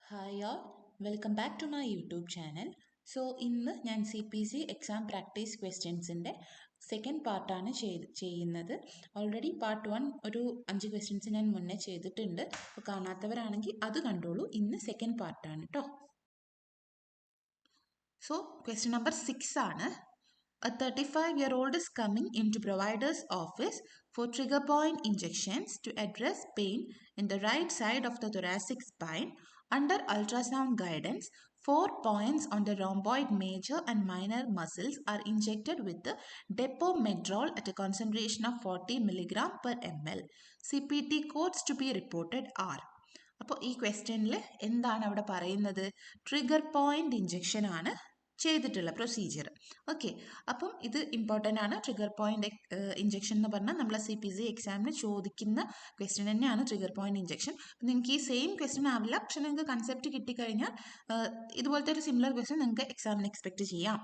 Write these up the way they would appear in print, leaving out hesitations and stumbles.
Hi all, welcome back to my YouTube channel. So ഇന്ന് ഞാൻ CPC exam practice ക്വസ്റ്റ്യൻസിൻ്റെ second പാർട്ടാണ് ചെയ്യുന്നത്. ഓൾറെഡി പാർട്ട് 1 ഒരു 5 ക്വസ്റ്റ്യൻസ് ഞാൻ മുന്നേ ചെയ്തിട്ടുണ്ട്. അപ്പോൾ കാണാത്തവരാണെങ്കിൽ അത് കണ്ടോളൂ. ഇന്ന് സെക്കൻഡ് പാർട്ടാണ് കേട്ടോ. സോ ക്വസ്റ്റ്യൻ നമ്പർ 6 ആണ്. A 35-year-old is coming into provider's office for trigger point injections to address pain in the right side of the thoracic spine. Under ultrasound guidance, 4 points on the rhomboid major and minor muscles are injected with the depomedrol at a concentration of 40 mg per ml. CPT codes to be reported are. അപ്പോൾ ഈ ക്വസ്റ്റ്യനിൽ എന്താണ് അവിടെ പറയുന്നത്? Trigger point injection ആണ് ചെയ്തിട്ടുള്ള procedure. Okay, അപ്പം ഇത് ഇമ്പോർട്ടൻ്റ് ആണ്. ട്രിഗർ പോയിന്റ് ഇഞ്ചെക്ഷൻ എന്ന് പറഞ്ഞാൽ നമ്മളെ CPC എക്സാമിന് ചോദിക്കുന്ന ക്വസ്റ്റ്യൻ തന്നെയാണ് ട്രിഗർ പോയിന്റ് ഇഞ്ചെക്ഷൻ. നിങ്ങൾക്ക് ഈ സെയിം ക്വസ്റ്റ്യൻ ആവില്ല, പക്ഷെ നിങ്ങൾക്ക് കൺസെപ്റ്റ് കിട്ടിക്കഴിഞ്ഞാൽ ഇതുപോലത്തെ ഒരു സിമിലർ ക്വസ്റ്റ്യൻ നിങ്ങൾക്ക് എക്സാമിന് എക്സ്പെക്ട് ചെയ്യാം.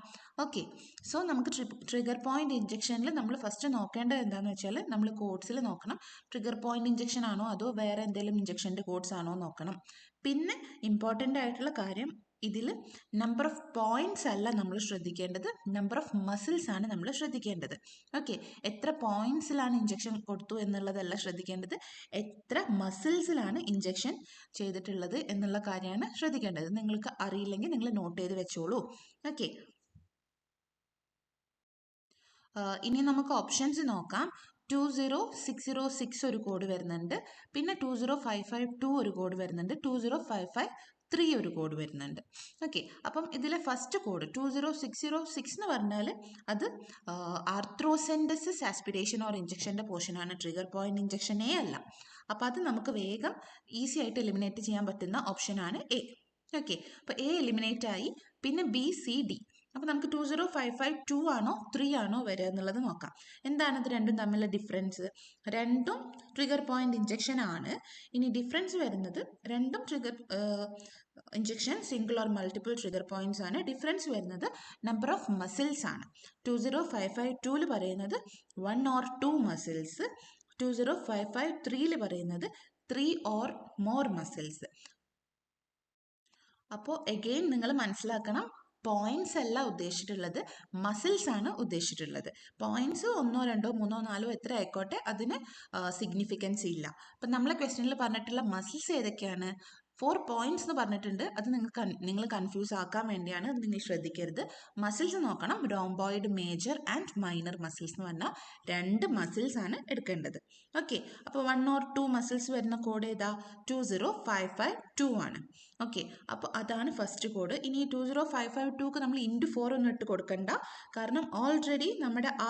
ഓക്കെ, സോ നമുക്ക് ട്രിഗർ പോയിന്റ് ഇഞ്ചെക്ഷനിൽ നമ്മൾ ഫസ്റ്റ് നോക്കേണ്ടത് എന്താണെന്ന് വെച്ചാൽ നമ്മൾ കോഡ്സിൽ നോക്കണം. ട്രിഗർ പോയിന്റ് ഇഞ്ചെക്ഷൻ ആണോ അതോ വേറെ എന്തെങ്കിലും ഇഞ്ചെക്ഷൻ്റെ കോഡ്സ് ആണോ നോക്കണം. പിന്നെ ഇമ്പോർട്ടൻ്റ് ആയിട്ടുള്ള കാര്യം, ഇതിൽ നമ്പർ ഓഫ് പോയിന്റ്സ് അല്ല നമ്മൾ ശ്രദ്ധിക്കേണ്ടത്, നമ്പർ ഓഫ് മസിൽസ് ആണ് നമ്മൾ ശ്രദ്ധിക്കേണ്ടത്. ഓക്കെ, എത്ര പോയിന്റ്സിലാണ് ഇഞ്ചെക്ഷൻ കൊടുത്തു എന്നുള്ളതല്ല ശ്രദ്ധിക്കേണ്ടത്, എത്ര മസിൽസിലാണ് ഇഞ്ചെക്ഷൻ ചെയ്തിട്ടുള്ളത് എന്നുള്ള കാര്യമാണ് ശ്രദ്ധിക്കേണ്ടത്. നിങ്ങൾക്ക് അറിയില്ലെങ്കിൽ നിങ്ങൾ നോട്ട് ചെയ്ത് വെച്ചോളൂ. ഓക്കെ, ഇനി നമുക്ക് ഓപ്ഷൻസ് നോക്കാം. 20606 ഒരു കോഡ് വരുന്നുണ്ട്, പിന്നെ 20552 ഒരു കോഡ് വരുന്നുണ്ട്, 20553 ഒരു കോഡ് വരുന്നുണ്ട്. ഓക്കെ, അപ്പം ഇതിലെ ഫസ്റ്റ് കോഡ് 20606 എന്ന് പറഞ്ഞാൽ അത് ആർത്രോസെൻഡസിസ് ആസ്പിരേഷൻ ഓർ ഇഞ്ചക്ഷൻ്റെ പോർഷനാണ്, ട്രിഗർ പോയിന്റ് ഇഞ്ചക്ഷനേ അല്ല. അപ്പം അത് നമുക്ക് വേഗം ഈസി ആയിട്ട് എലിമിനേറ്റ് ചെയ്യാൻ പറ്റുന്ന ഓപ്ഷനാണ് എ. ഓക്കെ, അപ്പോൾ എ എലിമിനേറ്റ് ആയി. പിന്നെ BCD, അപ്പോൾ നമുക്ക് 20552 ആണോ 3 ആണോ വരിക എന്നുള്ളത് നോക്കാം. എന്താണ് ഇത് രണ്ടും തമ്മിലുള്ള ഡിഫറൻസ്? രണ്ടും ട്രിഗർ പോയിന്റ് ഇഞ്ചെക്ഷൻ ആണ്. ഇനി ഡിഫറൻസ് വരുന്നത്, രണ്ടും trigger injection single or multiple trigger points ആണ്. ഡിഫറൻസ് വരുന്നത് നമ്പർ ഓഫ് മസിൽസ് ആണ്. 20552 പറയുന്നത് 1 or 2 മസിൽസ്, 20553 പറയുന്നത് 3 or more മസിൽസ്. അപ്പോൾ എഗെയിൻ നിങ്ങൾ മനസ്സിലാക്കണം, പോയിന്റ്സ് അല്ല ഉദ്ദേശിച്ചിട്ടുള്ളത്, മസിൽസ് ആണ് ഉദ്ദേശിച്ചിട്ടുള്ളത്. പോയിന്റ്സ് 1, 2, 3, 4 എത്ര ആയിക്കോട്ടെ, അതിന് സിഗ്നിഫിക്കൻസ് ഇല്ല. അപ്പം നമ്മളെ ക്വസ്റ്റ്യനിൽ പറഞ്ഞിട്ടുള്ള മസിൽസ് ഏതൊക്കെയാണ്? 4 പോയിന്റ്സ് എന്ന് പറഞ്ഞിട്ടുണ്ട്. അത് നിങ്ങൾ കൺഫ്യൂസ് ആക്കാൻ വേണ്ടിയാണ്, അത് നിങ്ങൾ ശ്രദ്ധിക്കരുത്. മസിൽസ് നോക്കണം. Rhomboid major and minor muscles എന്ന് പറഞ്ഞാൽ 2 മസിൽസ് ആണ് എടുക്കേണ്ടത്. ഓക്കെ, അപ്പോൾ 1 or 2 മസിൽസ് വരുന്ന കോഡ് ഏതാ? 20552 ആണ്. ഓക്കെ, അപ്പോൾ അതാണ് ഫസ്റ്റ് കോഡ്. ഇനി 20552ക്ക് നമ്മൾ *4 ഒന്നും ഇട്ട് കൊടുക്കണ്ട, കാരണം ഓൾറെഡി നമ്മുടെ ആ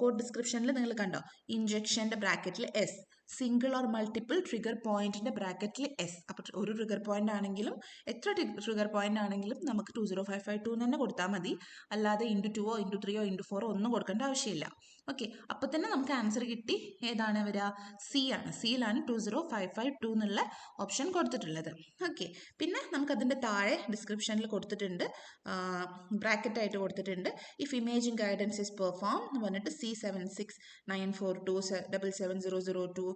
കോഡ് ഡിസ്ക്രിപ്ഷനിൽ നിങ്ങൾ കണ്ടോ, ഇഞ്ചക്ഷൻ്റെ ബ്രാക്കറ്റിൽ S, single or multiple trigger പോയിന്റിന്റെ ബ്രാക്കറ്റിൽ S. അപ്പോൾ ഒരു ട്രിഗർ പോയിന്റ് ആണെങ്കിലും എത്ര ട്രിഗർ പോയിന്റ് ആണെങ്കിലും നമുക്ക് 20552 തന്നെ കൊടുത്താൽ മതി, അല്ലാതെ *2 *3 *4 ഒന്നും കൊടുക്കേണ്ട ആവശ്യമില്ല. ഓക്കെ, അപ്പോൾ തന്നെ നമുക്ക് ആൻസർ കിട്ടി. ഏതാണ് വരിക? C ആണ്. സിയിലാണ് 20552 എന്നുള്ള ഓപ്ഷൻ കൊടുത്തിട്ടുള്ളത്. ഓക്കെ, പിന്നെ നമുക്കതിൻ്റെ താഴെ ഡിസ്ക്രിപ്ഷനിൽ കൊടുത്തിട്ടുണ്ട്, ബ്രാക്കറ്റായിട്ട് കൊടുത്തിട്ടുണ്ട്. If imaging guidance is perform എന്ന് പറഞ്ഞിട്ട് C7694277002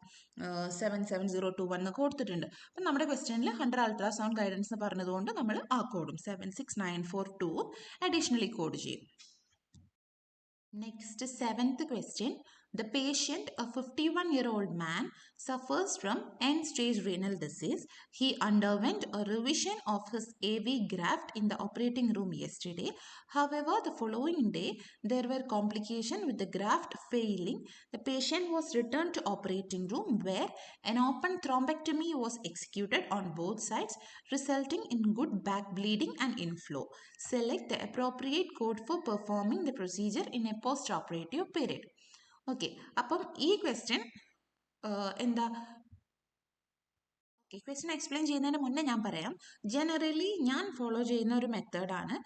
77021 എന്നൊക്കെ കൊടുത്തിട്ടുണ്ട്. അപ്പം നമ്മുടെ ക്വസ്റ്റ്യനിൽ അണ്ടർ അൾട്രാസൗണ്ട് ഗൈഡൻസ് എന്ന് പറഞ്ഞതുകൊണ്ട് നമ്മൾ ആ കോഡും 76942 അഡീഷണലി കോഡ് ചെയ്യും. Next, 7th question. The patient, a 51-year-old man, suffers from end-stage renal disease. He underwent a revision of his AV graft in the operating room yesterday. However, the following day, there were complications with the graft failing. The patient was returned to operating room where an open thrombectomy was executed on both sides, resulting in good back bleeding and inflow. Select the appropriate code for performing the procedure in a post-operative period. Okay, അപ്പം ഈ question എന്താ? Okay, question explain ചെയ്യുന്നതിന് മുന്നേ ഞാൻ പറയാം, generally ഞാൻ follow ചെയ്യുന്ന ഒരു മെത്തേഡാണ്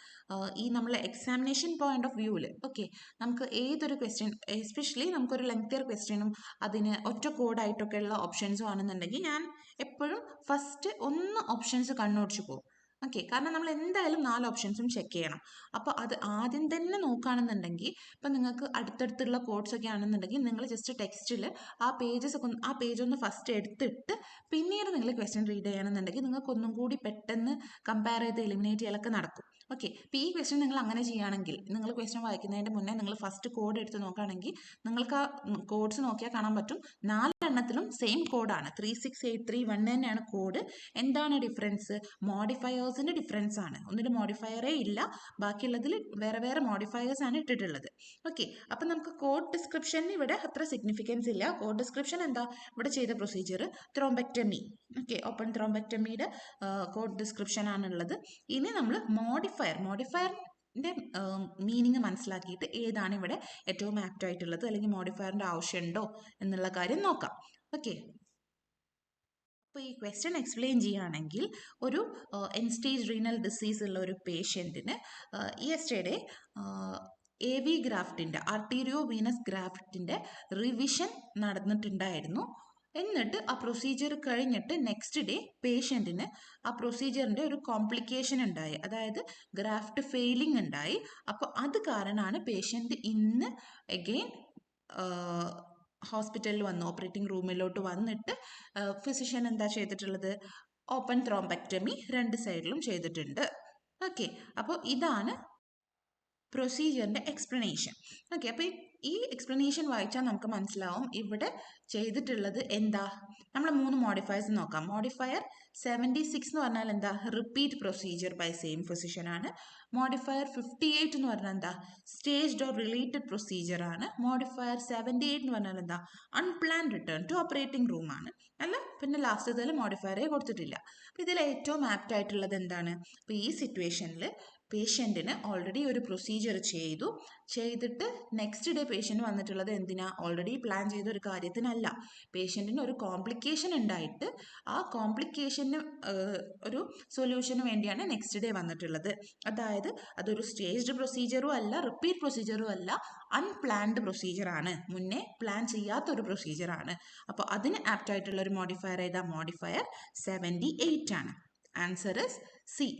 ഈ നമ്മളെ എക്സാമിനേഷൻ പോയിന്റ് ഓഫ് വ്യൂവിൽ. ഓക്കെ, നമുക്ക് ഏതൊരു ക്വസ്റ്റ്യൻ, എസ്പെഷ്യലി നമുക്കൊരു ലെങ്തിയർ ക്വസ്റ്റ്യനും അതിന് ഒറ്റ കോഡായിട്ടൊക്കെ ഉള്ള ഓപ്ഷൻസും ആണെന്നുണ്ടെങ്കിൽ ഞാൻ എപ്പോഴും ഫസ്റ്റ് ഒന്ന് ഓപ്ഷൻസ് കണ്ണോടിച്ച് പോകും. ഓക്കെ, കാരണം നമ്മൾ എന്തായാലും 4 ഓപ്ഷൻസും ചെക്ക് ചെയ്യണം. അപ്പോൾ അത് ആദ്യം തന്നെ നോക്കുകയാണെന്നുണ്ടെങ്കിൽ, ഇപ്പം നിങ്ങൾക്ക് അടുത്തടുത്തുള്ള കോഡ്സ് ഒക്കെ ആണെന്നുണ്ടെങ്കിൽ നിങ്ങൾ ജസ്റ്റ് ടെക്സ്റ്റിൽ ആ പേജ് ഒന്ന് ഫസ്റ്റ് എടുത്തിട്ട് പിന്നീട് നിങ്ങൾ ക്വസ്റ്റ്യൻ റീഡ് ചെയ്യണമെന്നുണ്ടെങ്കിൽ നിങ്ങൾക്ക് ഒന്നും കൂടി പെട്ടെന്ന് കമ്പയർ ചെയ്ത് എലിമിനേറ്റ് ചെയ്യലൊക്കെ നടക്കും. ഓക്കെ, ഇപ്പോൾ ഈ ക്വസ്റ്റ്യൻ നിങ്ങൾ അങ്ങനെ ചെയ്യുകയാണെങ്കിൽ, നിങ്ങൾ ക്വസ്റ്റ്യൻ വായിക്കുന്നതിൻ്റെ മുന്നേ നിങ്ങൾ ഫസ്റ്റ് കോഡ് എടുത്ത് നോക്കുകയാണെങ്കിൽ നിങ്ങൾക്ക് ആ കോഡ്സ് നോക്കിയാൽ കാണാൻ പറ്റും 4 എണ്ണത്തിലും സെയിം കോഡാണ്. 36831 തന്നെയാണ് കോഡ്. എന്താണ് ഡിഫറൻസ്? മോഡിഫയേഴ്സിൻ്റെ ഡിഫറൻസ് ആണ്. ഒന്നിൽ മോഡിഫയറേ ഇല്ല, ബാക്കിയുള്ളതിൽ വേറെ വേറെ മോഡിഫയേഴ്സ് ആണ് ഇട്ടിട്ടുള്ളത്. ഓക്കെ, അപ്പം നമുക്ക് കോഡ് ഡിസ്ക്രിപ്ഷന് ഇവിടെ അത്ര സിഗ്നിഫിക്കൻസ് ഇല്ല. കോഡ് ഡിസ്ക്രിപ്ഷൻ എന്താ ഇവിടെ ചെയ്ത പ്രൊസീജിയർ? ത്രോംബെക്ടമി. ഓക്കെ, ഓപ്പൺ ത്രോംബെക്ടമിയുടെ കോഡ് ഡിസ്ക്രിപ്ഷൻ ആണുള്ളത്. ഇനി നമ്മൾ മോഡിഫയറിൻ്റെ മീനിങ് മനസ്സിലാക്കിയിട്ട് ഏതാണ് ഇവിടെ ഏറ്റവും ആപ്റ്റ് ആയിട്ടുള്ളത്, അല്ലെങ്കിൽ മോഡിഫയറിൻ്റെ ആവശ്യമുണ്ടോ എന്നുള്ള കാര്യം നോക്കാം. ഓക്കെ, അപ്പോൾ ഈ ക്വസ്റ്റ്യൻ എക്സ്പ്ലെയിൻ ചെയ്യുകയാണെങ്കിൽ, ഒരു എൻഡ് സ്റ്റേജ് റീനൽ ഡിസീസ് ഉള്ള ഒരു പേഷ്യൻറ്റിന് യെസ്റ്റർഡേ AV ഗ്രാഫ്റ്റിൻ്റെ, ആർട്ടീരിയോ വീനസ് ഗ്രാഫ്റ്റിൻ്റെ റിവിഷൻ നടന്നിട്ടുണ്ടായിരുന്നു. എന്നിട്ട് ആ പ്രൊസീജിയർ കഴിഞ്ഞിട്ട് നെക്സ്റ്റ് ഡേ പേഷ്യൻറ്റിന് ആ പ്രൊസീജിയറിൻ്റെ ഒരു കോംപ്ലിക്കേഷൻ ഉണ്ടായി, അതായത് ഗ്രാഫ്റ്റ് ഫെയിലിംഗ് ഉണ്ടായി. അപ്പോൾ അത് കാരണമാണ് പേഷ്യൻ്റ് ഇന്ന് അഗെയിൻ ഹോസ്പിറ്റലിൽ വന്നു, ഓപ്പറേറ്റിംഗ് റൂമിലോട്ട് വന്നിട്ട് ഫിസിഷ്യൻ എന്താ ചെയ്തിട്ടുള്ളത്? ഓപ്പൺ ത്രോംബെക്ടമി 2 സൈഡിലും ചെയ്തിട്ടുണ്ട്. ഓക്കെ, അപ്പോൾ ഇതാണ് പ്രൊസീജിയറിൻ്റെ എക്സ്പ്ലനേഷൻ. ഓക്കെ, അപ്പോൾ ഈ എക്സ്പ്ലനേഷൻ വായിച്ചാൽ നമുക്ക് മനസ്സിലാവും ഇവിടെ ചെയ്തിട്ടുള്ളത് എന്താ. നമ്മൾ 3 മോഡിഫയേഴ്സ് നോക്കാം. മോഡിഫയർ 76 എന്ന് പറഞ്ഞാൽ എന്താ? Repeat procedure by same physician ആണ്. മോഡിഫയർ 58 എന്ന് പറഞ്ഞാൽ എന്താ? സ്റ്റേജ്ഡ് ഓർ റിലേറ്റഡ് പ്രൊസീജിയർ ആണ്. മോഡിഫയർ 78 എന്ന് പറഞ്ഞാൽ എന്താ? Unplanned return to operating room ആണ്. അല്ല, പിന്നെ ലാസ്റ്റ് ഇതിൽ മോഡിഫയറേ കൊടുത്തിട്ടില്ല. അപ്പോൾ ഇതിൽ ഏറ്റവും ആപ്റ്റ് ആയിട്ടുള്ളത് എന്താണ്? അപ്പോൾ ഈ സിറ്റുവേഷനിൽ പേഷ്യൻറ്റിന് ഓൾറെഡി ഒരു പ്രൊസീജിയർ ചെയ്തിട്ട് നെക്സ്റ്റ് ഡേ പേഷ്യൻറ്റ് വന്നിട്ടുള്ളത് എന്തിനാ? ഓൾറെഡി പ്ലാൻ ചെയ്ത ഒരു കാര്യത്തിനല്ല. പേഷ്യൻറ്റിന് ഒരു കോംപ്ലിക്കേഷൻ ഉണ്ടായിട്ട് ആ കോംപ്ലിക്കേഷന് ഒരു സൊല്യൂഷന് വേണ്ടിയാണ് നെക്സ്റ്റ് ഡേ വന്നിട്ടുള്ളത്. അതായത് അതൊരു സ്റ്റേജ്ഡ് പ്രൊസീജിയറും അല്ല, റിപ്പീറ്റ് പ്രൊസീജിയറും അല്ല, അൺപ്ലാൻഡ് പ്രൊസീജിയറാണ്, മുന്നേ പ്ലാൻ ചെയ്യാത്തൊരു പ്രൊസീജിയറാണ്. അപ്പോൾ അതിന് ആപ്റ്റ് ആയിട്ടുള്ള ഒരു മോഡിഫയർ ഏതാ? മോഡിഫയർ 78 ആണ്. Answer is C.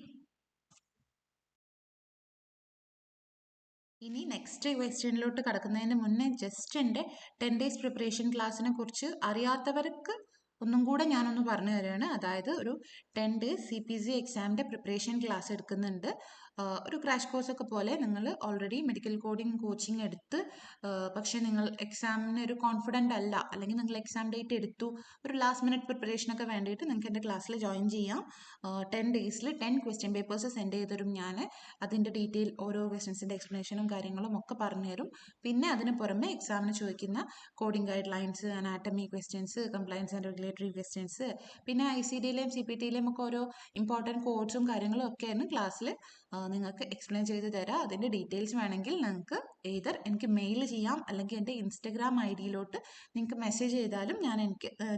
ഇനി നെക്സ്റ്റ് ക്വസ്റ്റ്യനിലോട്ട് കടക്കുന്നതിന് മുന്നേ ജസ്റ്റ് എൻ്റെ 10 days പ്രിപ്പറേഷൻ ക്ലാസ്സിനെ കുറിച്ച് അറിയാത്തവർക്ക് ഒന്നും കൂടെ ഞാനൊന്ന് പറഞ്ഞു തരികയാണ്. അതായത് ഒരു 10 days CPC എക്സാമിൻ്റെ പ്രിപ്പറേഷൻ ക്ലാസ് എടുക്കുന്നുണ്ട്. ഒരു ക്രാഷ് കോഴ്സൊക്കെ പോലെ നിങ്ങൾ ഓൾറെഡി മെഡിക്കൽ കോഡിംഗ് കോച്ചിങ് എടുത്ത് പക്ഷേ നിങ്ങൾ എക്സാമിന് ഒരു കോൺഫിഡൻ്റ് അല്ല, അല്ലെങ്കിൽ നിങ്ങൾ എക്സാം ഡേറ്റ് എടുത്തു, ഒരു ലാസ്റ്റ് മിനിറ്റ് പ്രിപ്പറേഷനൊക്കെ വേണ്ടിയിട്ട് നിങ്ങൾക്ക് എൻ്റെ ക്ലാസ്സിൽ ജോയിൻ ചെയ്യാം. 10 days 10 ക്വസ്റ്റ്യൻ പേപ്പേഴ്സ് സെൻഡ് ചെയ്ത് തരും ഞാൻ. അതിൻ്റെ ഡീറ്റെയിൽ ഓരോ ക്വസ്റ്റ്യൻസിൻ്റെ എക്സ്പ്ലനേഷനും കാര്യങ്ങളും ഒക്കെ പറഞ്ഞുതരും. പിന്നെ അതിന് പുറമെ എക്സാമിന് ചോദിക്കുന്ന coding guide lines, anatomy questions, compliance and regulatory questions, പിന്നെ ICDയിലെയും CPTയിലെയും ഒക്കെ ഓരോ ഇമ്പോർട്ടൻറ്റ് കോഡ്സും കാര്യങ്ങളും ഒക്കെയാണ് ക്ലാസ്സിൽ നിങ്ങൾക്ക് എക്സ്പ്ലെയിൻ ചെയ്ത് തരാം. അതിൻ്റെ ഡീറ്റെയിൽസ് വേണമെങ്കിൽ നിങ്ങൾക്ക് എയ്തർ എനിക്ക് മെയിൽ ചെയ്യാം, അല്ലെങ്കിൽ എൻ്റെ ഇൻസ്റ്റഗ്രാം ID-യിലോട്ട് നിങ്ങൾക്ക് മെസ്സേജ് ചെയ്താലും ഞാൻ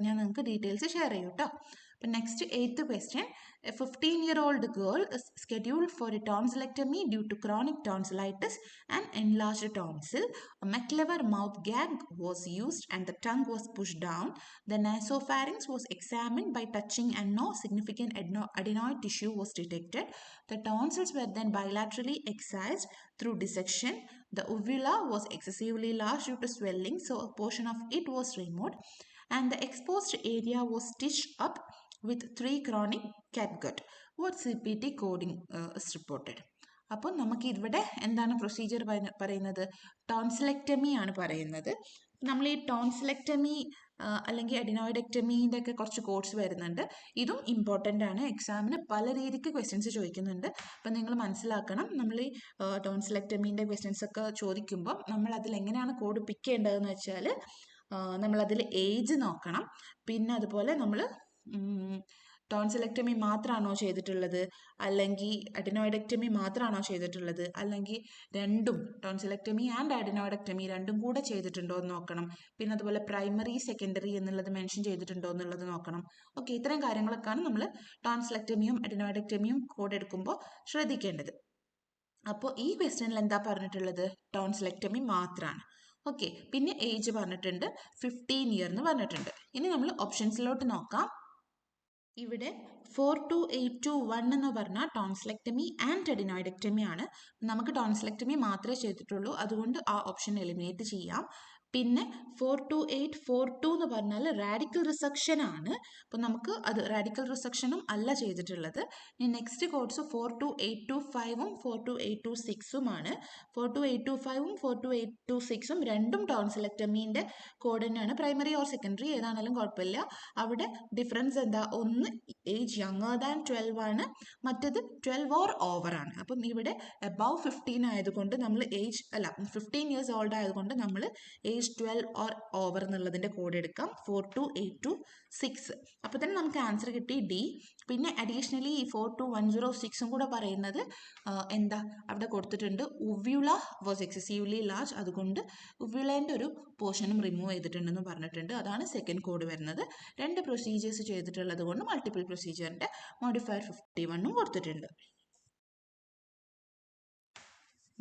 നിങ്ങൾക്ക് ഡീറ്റെയിൽസ് ഷെയർ ചെയ്യും കേട്ടോ. അപ്പം next 8th question. A 15-year-old girl is scheduled for a tonsillectomy due to chronic tonsillitis and enlarged tonsil. A McLever mouth gag was used and the tongue was pushed down. The nasopharynx was examined by touching and no significant adenoid tissue was detected. The tonsils were then bilaterally excised through dissection. The uvula was excessively large due to swelling, so a portion of it was removed, and the exposed area was stitched up with 3 chronic catgut. What CPT coding is reported? അപ്പോൾ നമുക്ക് ഇവിടെ എന്താണ് procedure പറയുന്നത്? Tonsillectomy ആണ് പറയുന്നത്. നമ്മൾ ഈ tonsillectomy അല്ലെങ്കിൽ അഡിനോയിഡക്ടമീൻ്റെ ഒക്കെ കുറച്ച് കോഡ്സ് വരുന്നുണ്ട്. ഇതും ഇമ്പോർട്ടൻ്റ് ആണ്, എക്സാമിന് പല രീതിക്ക് ക്വസ്റ്റ്യൻസ് ചോദിക്കുന്നുണ്ട്. അപ്പം നിങ്ങൾ മനസ്സിലാക്കണം, നമ്മൾ ഈ ടോൺസിലെക്ടമീൻ്റെ ക്വസ്റ്റ്യൻസ് ഒക്കെ ചോദിക്കുമ്പോൾ നമ്മൾ അതിൽ എങ്ങനെയാണ് കോഡ് പിക്ക് ചെയ്യേണ്ടതെന്ന് വെച്ചാൽ നമ്മളതിൽ ഏജ് നോക്കണം. പിന്നെ അതുപോലെ നമ്മൾ ടോൺസിലെക്ടമി മാത്രമാണോ ചെയ്തിട്ടുള്ളത്, അല്ലെങ്കിൽ അഡിനോയിഡക്ടമി മാത്രമാണോ ചെയ്തിട്ടുള്ളത്, അല്ലെങ്കിൽ രണ്ടും ടോൺസിലെക്ടമി ആൻഡ് അഡിനോയിഡക്ടമി രണ്ടും കൂടെ ചെയ്തിട്ടുണ്ടോ എന്ന് നോക്കണം. പിന്നെ അതുപോലെ പ്രൈമറി സെക്കൻഡറി എന്നുള്ളത് മെൻഷൻ ചെയ്തിട്ടുണ്ടോ എന്നുള്ളത് നോക്കണം. ഓക്കെ, ഇത്രയും കാര്യങ്ങളൊക്കെയാണ് നമ്മൾ ടോൺസിലെക്ടമിയും അഡിനോയിഡക്ടമിയും കോഡ് എടുക്കുമ്പോൾ ശ്രദ്ധിക്കേണ്ടത്. അപ്പോൾ ഈ ക്വസ്റ്റ്യനിൽ എന്താ പറഞ്ഞിട്ടുള്ളത്? ടോൺസിലെക്ടമി മാത്രമാണ്. ഓക്കെ, പിന്നെ ഏജ് പറഞ്ഞിട്ടുണ്ട്, 15 year എന്ന് പറഞ്ഞിട്ടുണ്ട്. ഇനി നമ്മൾ ഓപ്ഷൻസിലോട്ട് നോക്കാം. ഇവിടെ 42821 എന്ന് പറഞ്ഞാൽ ടോൺസിലെക്ടമി ആൻഡ് അഡിനോയിഡക്ടമി ആണ്. നമുക്ക് ടോൺസിലെക്ടമി മാത്രമേ ചെയ്തിട്ടുള്ളൂ, അതുകൊണ്ട് ആ ഓപ്ഷൻ എലിമിനേറ്റ് ചെയ്യാം. പിന്നെ 42842 എന്ന് പറഞ്ഞാൽ റാഡിക്കൽ റിസക്ഷൻ ആണ്. അപ്പോൾ നമുക്ക് അത് റാഡിക്കൽ റിസക്ഷനും അല്ല ചെയ്തിട്ടുള്ളത്. ഇനി നെക്സ്റ്റ് കോഡ്സ് 42825ഉം 42826ഉമാണ്. 42825ഉം 42826ഉം രണ്ടും ടോൺസിലെക്ടമീൻ്റെ കോഡ് തന്നെയാണ്. പ്രൈമറി ഓർ സെക്കൻഡറി ഏതാണെങ്കിലും കുഴപ്പമില്ല. അവിടെ ഡിഫറൻസ് എന്താ, ഒന്ന് ഏജ് യങ്ങർ ദാൻ 12 ആണ്, മറ്റേത് 12 ഓർ ഓവർ ആണ്. അപ്പം ഇവിടെ അബവ് 15 ആയതുകൊണ്ട് നമ്മൾ 15 ഇയേഴ്സ് ഓൾഡ് ആയതുകൊണ്ട് നമ്മൾ ഏജ് 12 ഓർ ഓവർ എന്നുള്ളതിൻ്റെ കോഡ് എടുക്കാം 42826. അപ്പോൾ തന്നെ നമുക്ക് ആൻസർ കിട്ടി ഡി. പിന്നെ അഡീഷണലി ഈ 42106ഉം കൂടെ പറയുന്നത് എന്താ അവിടെ കൊടുത്തിട്ടുണ്ട്, ഉവ്യുള വാസ് എക്സസീവ്ലി ലാർജ്, അതുകൊണ്ട് ഉവ്യുളേൻ്റെ ഒരു പോർഷനും റിമൂവ് ചെയ്തിട്ടുണ്ടെന്ന് പറഞ്ഞിട്ടുണ്ട്. അതാണ് സെക്കൻഡ് കോഡ് വരുന്നത്. രണ്ട് പ്രൊസീജിയേഴ്സ് ചെയ്തിട്ടുള്ളത് കൊണ്ട് മൾട്ടിപ്പിൾ പ്രൊസീജിയറിൻ്റെ മോഡിഫയർ 51ഉം കൊടുത്തിട്ടുണ്ട്.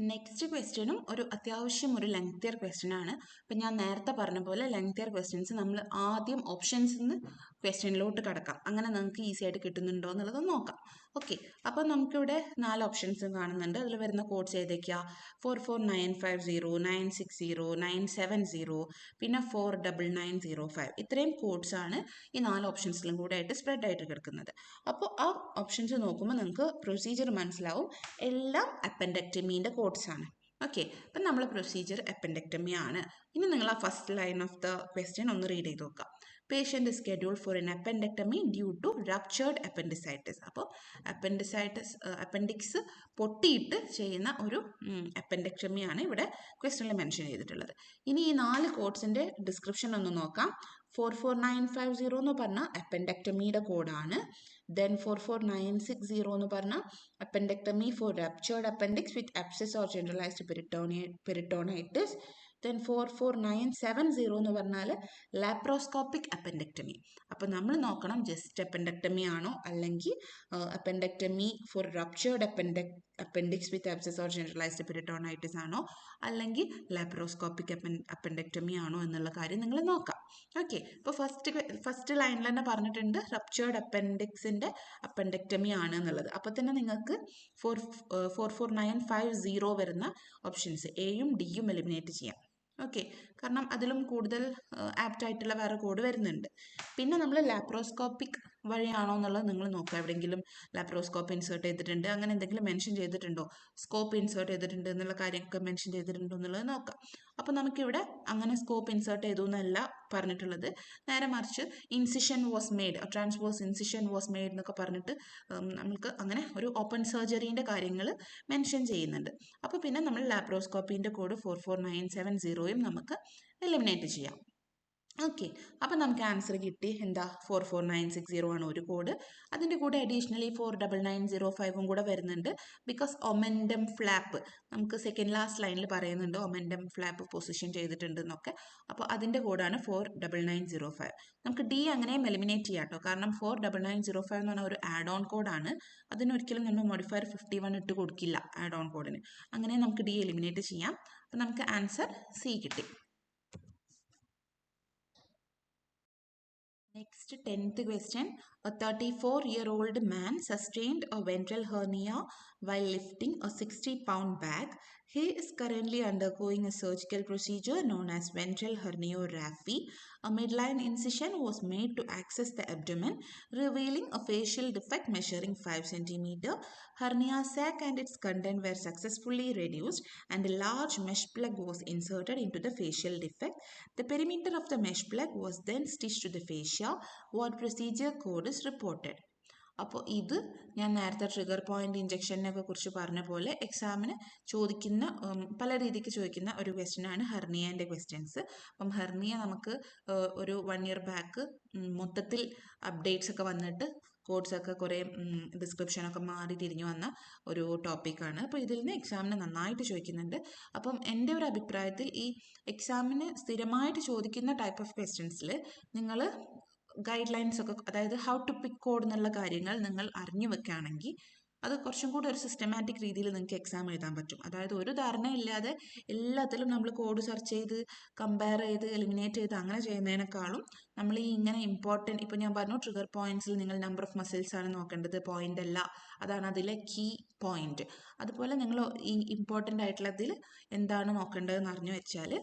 നെക്സ്റ്റ് ക്വസ്റ്റ്യനും ഒരു അത്യാവശ്യം ഒരു ലെങ്തിയർ ക്വസ്റ്റ്യൻ ആണ്. അപ്പം ഞാൻ നേരത്തെ പറഞ്ഞ പോലെ ലെങ്തിയർ ക്വസ്റ്റ്യൻസ് നമ്മൾ ആദ്യം ഓപ്ഷൻസിൽ നിന്ന് ക്വസ്റ്റ്യനിലോട്ട് കിടക്കാം, അങ്ങനെ നിങ്ങൾക്ക് ഈസി ആയിട്ട് കിട്ടുന്നുണ്ടോ എന്നുള്ളത് നോക്കാം. ഓക്കെ, അപ്പോൾ നമുക്കിവിടെ 4 ഓപ്ഷൻസും കാണുന്നുണ്ട്. അതിൽ വരുന്ന കോഡ്സ് ഏതൊക്കെയാണ്? 44950, 960, 970, പിന്നെ 49905. ഇത്രയും കോഡ്സാണ് ഈ 4 ഓപ്ഷൻസിലും കൂടെ ആയിട്ട് സ്പ്രെഡ് ആയിട്ട് കിടക്കുന്നത്. അപ്പോൾ ആ ഓപ്ഷൻസ് നോക്കുമ്പോൾ നിങ്ങൾക്ക് പ്രൊസീജിയർ മനസ്സിലാവും. എല്ലാം അപ്പൻഡക്ടമീൻ്റെ കോഡ്സ് ആണ്. ഓക്കെ, അപ്പം നമ്മൾ പ്രൊസീജിയർ അപ്പൻഡക്ടമി ആണ്. ഇനി നിങ്ങൾ ആ first line of the question ഒന്ന് റീഡ് ചെയ്ത് നോക്കാം. Patient is schedule for an appendectomy due to ruptured appendicitis. അപ്പോൾ അപ്പൻഡിക്സ് പൊട്ടിയിട്ട് ചെയ്യുന്ന ഒരു അപ്പൻഡക്ടമിയാണ് ഇവിടെ ക്വസ്റ്റ്യനിൽ മെൻഷൻ ചെയ്തിട്ടുള്ളത്. ഇനി ഈ 4 കോഡ്സിൻ്റെ ഡിസ്ക്രിപ്ഷൻ ഒന്ന് നോക്കാം. 44950 എന്ന് പറഞ്ഞാൽ അപ്പൻഡക്ടമിയുടെ കോഡാണ്. ദെൻ 44960 എന്ന് പറഞ്ഞാൽ appendectomy for ruptured appendix with abscess or generalized peritonitis. Then 44970 എന്ന് പറഞ്ഞാൽ ലാപ്രോസ്കോപ്പിക് അപ്പൻഡക്ടമി. അപ്പോൾ നമ്മൾ നോക്കണം ജസ്റ്റ് അപ്പൻഡക്ടമി ആണോ, അല്ലെങ്കിൽ appendectomy for ruptured appendix with abscess or generalised peritonitis ആണോ, അല്ലെങ്കിൽ ലാപ്രോസ്കോപ്പിക് അപ്പൻഡക്ടമി ആണോ എന്നുള്ള കാര്യം നിങ്ങൾ നോക്കാം. ഓക്കെ, ഇപ്പോൾ ഫസ്റ്റ് ലൈനിൽ തന്നെ പറഞ്ഞിട്ടുണ്ട് റപ്ചേർഡ് അപ്പൻഡിക്സിൻ്റെ അപ്പൻഡക്ടമി ആണ് എന്നുള്ളത്. അപ്പോൾ തന്നെ നിങ്ങൾക്ക് 44950 വരുന്ന ഓപ്ഷൻസ് എയും ഡിയും എലിമിനേറ്റ് ചെയ്യാം. ഓക്കെ, കാരണം അതിലും കൂടുതൽ ആപ്റ്റ് ആയിട്ടുള്ള വേറെ കോഡ് വരുന്നുണ്ട്. പിന്നെ നമ്മൾ ലാപ്രോസ്കോപ്പിക് വഴിയാണോ എന്നുള്ളത് നിങ്ങൾ നോക്കുക. എവിടെയെങ്കിലും ലാപ്രോസ്കോപ്പ് ഇൻസേർട്ട് ചെയ്തിട്ടുണ്ട്, അങ്ങനെ എന്തെങ്കിലും മെൻഷൻ ചെയ്തിട്ടുണ്ടോ, സ്കോപ്പ് ഇൻസേർട്ട് ചെയ്തിട്ടുണ്ട് എന്നുള്ള കാര്യമൊക്കെ മെൻഷൻ ചെയ്തിട്ടുണ്ടോ എന്നുള്ളത് നോക്കാം. അപ്പോൾ നമുക്കിവിടെ അങ്ങനെ സ്കോപ്പ് ഇൻസേർട്ട് ചെയ്തു എന്നല്ല പറഞ്ഞിട്ടുള്ളത്, നേരെ മറിച്ച് incision was made, transverse incision was made എന്നൊക്കെ പറഞ്ഞിട്ട് നമുക്ക് അങ്ങനെ ഒരു ഓപ്പൺ സർജറീൻ്റെ കാര്യങ്ങൾ മെൻഷൻ ചെയ്യുന്നുണ്ട്. അപ്പോൾ പിന്നെ നമ്മൾ ലാപ്രോസ്കോപ്പീൻ്റെ കോഡ് 44970 നമുക്ക് എലിമിനേറ്റ് ചെയ്യാം. ഓക്കെ, അപ്പം നമുക്ക് ആൻസർ കിട്ടി. എന്താ, 44960 ആണ് ഒരു കോഡ്. അതിൻ്റെ കൂടെ അഡീഷണലി 49905ഉം കൂടെ വരുന്നുണ്ട്. ബിക്കോസ് ഒമെൻഡം ഫ്ലാപ്പ് നമുക്ക് സെക്കൻഡ് ലാസ്റ്റ് ലൈനിൽ പറയുന്നുണ്ട്, ഒമെൻഡം ഫ്ലാപ്പ് പൊസിഷൻ ചെയ്തിട്ടുണ്ട് എന്നൊക്കെ. അപ്പോൾ അതിൻ്റെ കോഡാണ് 49905. നമുക്ക് ഡി അങ്ങനെയും എലിമിനേറ്റ് ചെയ്യാം കേട്ടോ, കാരണം 49905 എന്ന് പറഞ്ഞാൽ ഒരു ആഡ് ഓൺ കോഡാണ്. അതിനൊരിക്കലും നമ്മൾ മോഡിഫയർ 51 ഇട്ട് കൊടുക്കില്ല ആഡ് ഓൺ കോഡിന്. അങ്ങനെ നമുക്ക് ഡി എലിമിനേറ്റ് ചെയ്യാം. അപ്പം നമുക്ക് ആൻസർ സി കിട്ടി. Next, 10th question. A 34-year-old man sustained a ventral hernia while lifting a 60-pound bag. He is currently undergoing a surgical procedure known as ventral herniorrhaphy. A midline incision was made to access the abdomen, revealing a facial defect measuring 5 cm. Hernia sac and its content were successfully reduced, and a large mesh plug was inserted into the facial defect. The perimeter of the mesh plug was then stitched to the fascia. What procedure code is reported? അപ്പോൾ ഇത് ഞാൻ നേരത്തെ trigger point ഇഞ്ചക്ഷനൊക്കെ കുറിച്ച് പറഞ്ഞ പോലെ എക്സാമിന് ചോദിക്കുന്ന പല രീതിക്ക് ചോദിക്കുന്ന ഒരു ക്വസ്റ്റ്യനാണ് ഹെർണിയൻ്റെ ക്വസ്റ്റ്യൻസ്. അപ്പം ഹെർണിയ നമുക്ക് ഒരു 1 year ബാക്ക് മൊത്തത്തിൽ അപ്ഡേറ്റ്സ് ഒക്കെ വന്നിട്ട് കോഡ്സൊക്കെ കുറേ ഡിസ്ക്രിപ്ഷനൊക്കെ മാറി തിരിഞ്ഞു വന്ന ഒരു ടോപ്പിക്കാണ്. അപ്പോൾ ഇതിൽ നിന്ന് എക്സാമിന് നന്നായിട്ട് ചോദിക്കുന്നുണ്ട്. അപ്പം എൻ്റെ ഒരു അഭിപ്രായത്തിൽ ഈ എക്സാമിന് സ്ഥിരമായിട്ട് ചോദിക്കുന്ന ടൈപ്പ് ഓഫ് ക്വസ്റ്റ്യൻസിൽ നിങ്ങൾ ഗൈഡ് ലൈൻസ് ഒക്കെ, അതായത് ഹൗ ടു പിക്ക് കോഡ് എന്നുള്ള കാര്യങ്ങൾ നിങ്ങൾ അറിഞ്ഞു വെക്കുകയാണെങ്കിൽ അത് കുറച്ചും കൂടി ഒരു സിസ്റ്റമാറ്റിക് രീതിയിൽ നിങ്ങൾക്ക് എക്സാം എഴുതാൻ പറ്റും. അതായത് ഒരു ധാരണയില്ലാതെ എല്ലാത്തിലും നമ്മൾ കോഡ് സെർച്ച് ചെയ്ത് കമ്പയർ ചെയ്ത് എലിമിനേറ്റ് ചെയ്ത് അങ്ങനെ ചെയ്യുന്നതിനേക്കാളും നമ്മൾ ഈ ഇങ്ങനെ ഇമ്പോർട്ടൻറ്റ്, ഇപ്പോൾ ഞാൻ പറഞ്ഞു ട്രിഗർ പോയിന്റ്സിൽ നിങ്ങൾ നമ്പർ ഓഫ് മസിൽസ് ആണ് നോക്കേണ്ടത്, പോയിന്റ് അല്ല, അതാണ് അതിലെ കീ പോയിന്റ്. അതുപോലെ നിങ്ങൾ ഈ ഇമ്പോർട്ടൻ്റ് ആയിട്ടുള്ളതിൽ എന്താണ് നോക്കേണ്ടതെന്ന് അറിഞ്ഞു വെച്ചാൽ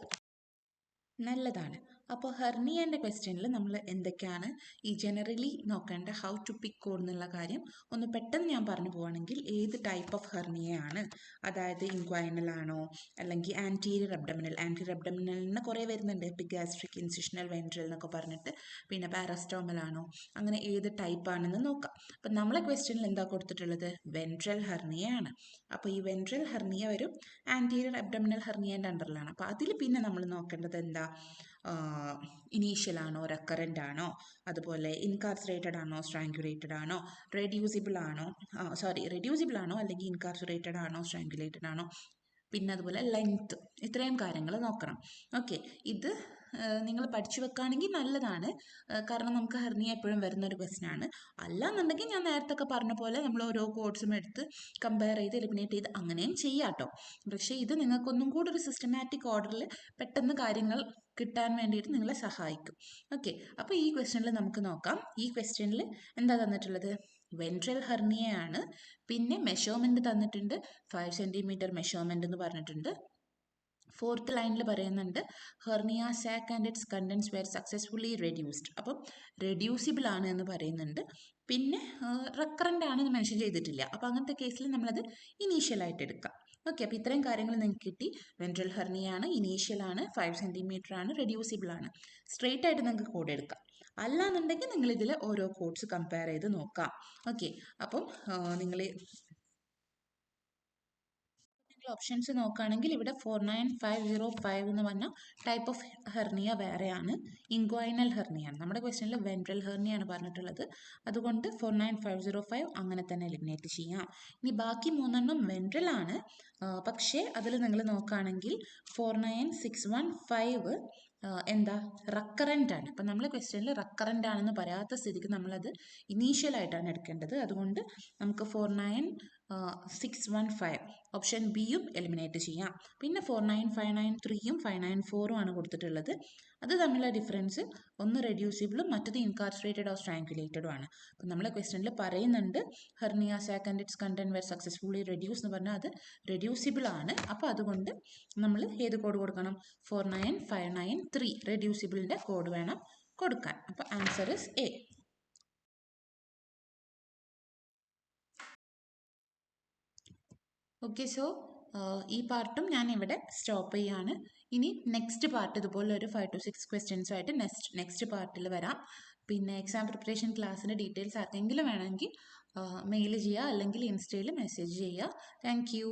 നല്ലതാണ്. അപ്പോൾ ഹെർണിയൻ്റെ ക്വസ്റ്റ്യനിൽ നമ്മൾ എന്തൊക്കെയാണ് ഈ ജനറലി നോക്കേണ്ട ഹൗ ടു പിക്ക് കോഡ് എന്നുള്ള കാര്യം ഒന്ന് പെട്ടെന്ന് ഞാൻ പറഞ്ഞു പോവുകയാണെങ്കിൽ, ഏത് ടൈപ്പ് ഓഫ് ഹെർണിയയാണ്, അതായത് ഇൻക്വൈനൽ ആണോ അല്ലെങ്കിൽ ആൻറ്റീരിയർ അബ്ഡമിനലിന് കുറേ വരുന്നുണ്ട്, എപ്പിഗാസ്ട്രിക്, ഇൻസിഷണൽ, വെൻട്രൽ എന്നൊക്കെ പറഞ്ഞിട്ട്, പിന്നെ പാരസ്റ്റോമൽ ആണോ, അങ്ങനെ ഏത് ടൈപ്പ് ആണെന്ന് നോക്കാം. അപ്പം നമ്മളെ ക്വസ്റ്റ്യനിൽ എന്താ കൊടുത്തിട്ടുള്ളത്, വെൻട്രൽ ഹെർണിയയാണ്. അപ്പോൾ ഈ വെൻട്രൽ ഹെർണിയ വരും ആൻറ്റീരിയർ അബ്ഡമിനൽ ഹെർണിയൻ്റെ അണ്ടറിലാണ്. അപ്പോൾ അതിൽ പിന്നെ നമ്മൾ നോക്കേണ്ടത് എന്താ, ഇനീഷ്യൽ ആണോ, റെക്കറൻ്റ് ആണോ, അതുപോലെ ഇൻകാർസറേറ്റഡ് ആണോ, സ്ട്രാങ്കുലേറ്റഡ് ആണോ, റെഡ്യൂസിബിൾ ആണോ അല്ലെങ്കിൽ ഇൻകാർസറേറ്റഡ് ആണോ, സ്ട്രാങ്കുലേറ്റഡ് ആണോ, പിന്നെ അതുപോലെ ലെങ്ത്, ഇത്രയും കാര്യങ്ങൾ നോക്കണം. ഓക്കെ, ഇത് നിങ്ങൾ പഠിച്ചു വെക്കുകയാണെങ്കിൽ നല്ലതാണ്. കാരണം നമുക്ക് ഹെർണിയ എപ്പോഴും വരുന്നൊരു ക്വസ്റ്റ്യനാണ്. അല്ലാന്നുണ്ടെങ്കിൽ ഞാൻ നേരത്തെ ഒക്കെ പറഞ്ഞ പോലെ നമ്മൾ ഓരോ കോഡ്സും എടുത്ത് കമ്പയർ ചെയ്ത് എലിമിനേറ്റ് ചെയ്ത് അങ്ങനെയും ചെയ്യാം കേട്ടോ. പക്ഷേ ഇത് നിങ്ങൾക്കൊന്നും കൂടി ഒരു സിസ്റ്റമാറ്റിക് ഓർഡറിൽ പെട്ടെന്ന് കാര്യങ്ങൾ കിട്ടാൻ വേണ്ടിയിട്ട് നിങ്ങളെ സഹായിക്കും. ഓക്കെ, അപ്പോൾ ഈ ക്വസ്റ്റ്യനിൽ നമുക്ക് നോക്കാം. ഈ ക്വസ്റ്റ്യനിൽ എന്താ തന്നിട്ടുള്ളത്, വെൻട്രൽ ഹെർണിയയാണ്. പിന്നെ മെഷർമെൻറ്റ് തന്നിട്ടുണ്ട്, 5 സെൻറ്റിമീറ്റർ മെഷർമെൻറ്റ് എന്ന് പറഞ്ഞിട്ടുണ്ട്. 4th ലൈനിൽ പറയുന്നുണ്ട് hernia sac and its contents were successfully reduced. അപ്പം റെഡ്യൂസിബിൾ ആണ് എന്ന് പറയുന്നുണ്ട്. പിന്നെ റെക്കറൻ്റ് ആണെന്ന് മെൻഷൻ ചെയ്തിട്ടില്ല. അപ്പോൾ അങ്ങനത്തെ കേസിൽ നമ്മളത് ഇനീഷ്യലായിട്ട് എടുക്കാം. ഓക്കെ, അപ്പോൾ ഇത്രയും കാര്യങ്ങൾ നിങ്ങൾക്ക് കിട്ടി. വെൻട്രൽ ഹെർണിയാണ്, ഇനീഷ്യലാണ്, 5 സെൻറ്റിമീറ്റർ ആണ്, റെഡ്യൂസിബിൾ ആണ്. സ്ട്രെയിറ്റ് ആയിട്ട് നിങ്ങൾക്ക് കോഡ് എടുക്കാം. അല്ലാന്നുണ്ടെങ്കിൽ നിങ്ങൾ ഇതിൽ ഓരോ കോഡ്സ് കമ്പയർ ചെയ്ത് നോക്കാം. ഓക്കെ, അപ്പം നിങ്ങൾ ഓപ്ഷൻസ് നോക്കുകയാണെങ്കിൽ ഇവിടെ 49505 എന്ന് പറഞ്ഞ ടൈപ്പ് ഓഫ് ഹെർണിയ വേറെയാണ്, ഇൻക്വൈനൽ ഹെർണിയാണ്. നമ്മുടെ ക്വസ്റ്റ്യനിൽ വെൻട്രൽ ഹെർണിയാണ് പറഞ്ഞിട്ടുള്ളത്, അതുകൊണ്ട് 49505 അങ്ങനെ തന്നെ എലിമിനേറ്റ് ചെയ്യാം. ഇനി ബാക്കി 3 വെൻട്രൽ ആണ്, പക്ഷേ അതിൽ നിങ്ങൾ നോക്കുകയാണെങ്കിൽ 49615 എന്താ റെക്കറൻ്റ് ആണ്. അപ്പം നമ്മൾ ക്വസ്റ്റ്യനിൽ റെക്കറൻ്റ് ആണെന്ന് പറയാത്ത സ്ഥിതിക്ക് നമ്മളത് ഇനീഷ്യലായിട്ടാണ് എടുക്കേണ്ടത്. അതുകൊണ്ട് നമുക്ക് 49615 ഓപ്ഷൻ ബിയും എലിമിനേറ്റ് ചെയ്യാം. പിന്നെ 49593യും 594ഉം ആണ് കൊടുത്തിട്ടുള്ളത്. അത് തമ്മിലുള്ള ഡിഫറൻസ് ഒന്ന് റെഡ്യൂസിബിളും മറ്റത് ഇൻകാർസറേറ്റഡ് ഓർ സ്ട്രാങ്കുലേറ്റഡും ആണ്. അപ്പം നമ്മളെ ക്വസ്റ്റ്യനിൽ പറയുന്നുണ്ട് hernia sac and its content were successfully reduce എന്ന് പറഞ്ഞാൽ അത് റെഡ്യൂസിബിൾ ആണ്. അപ്പോൾ അതുകൊണ്ട് നമ്മൾ ഏത് കോഡ് കൊടുക്കണം, 49593 റെഡ്യൂസിബിളിൻ്റെ കോഡ് വേണം കൊടുക്കാൻ. അപ്പോൾ answer is A. Okay, so ഈ പാർട്ടും ഞാൻ ഇവിടെ സ്റ്റോപ്പ് ചെയ്യാണ്. ഇനി നെക്സ്റ്റ് പാർട്ട് ഇതുപോലെ ഒരു 5 to 6 ക്വസ്റ്റ്യൻസുമായിട്ട് നെക്സ്റ്റ് പാർട്ടിൽ വരാം. പിന്നെ എക്സാം പ്രിപ്പറേഷൻ ക്ലാസ്സിൻ്റെ ഡീറ്റെയിൽസ് ആർക്കെങ്കിലും വേണമെങ്കിൽ മെയിൽ ചെയ്യുക അല്ലെങ്കിൽ ഇൻസ്റ്റയിൽ മെസ്സേജ് ചെയ്യുക. Thank you.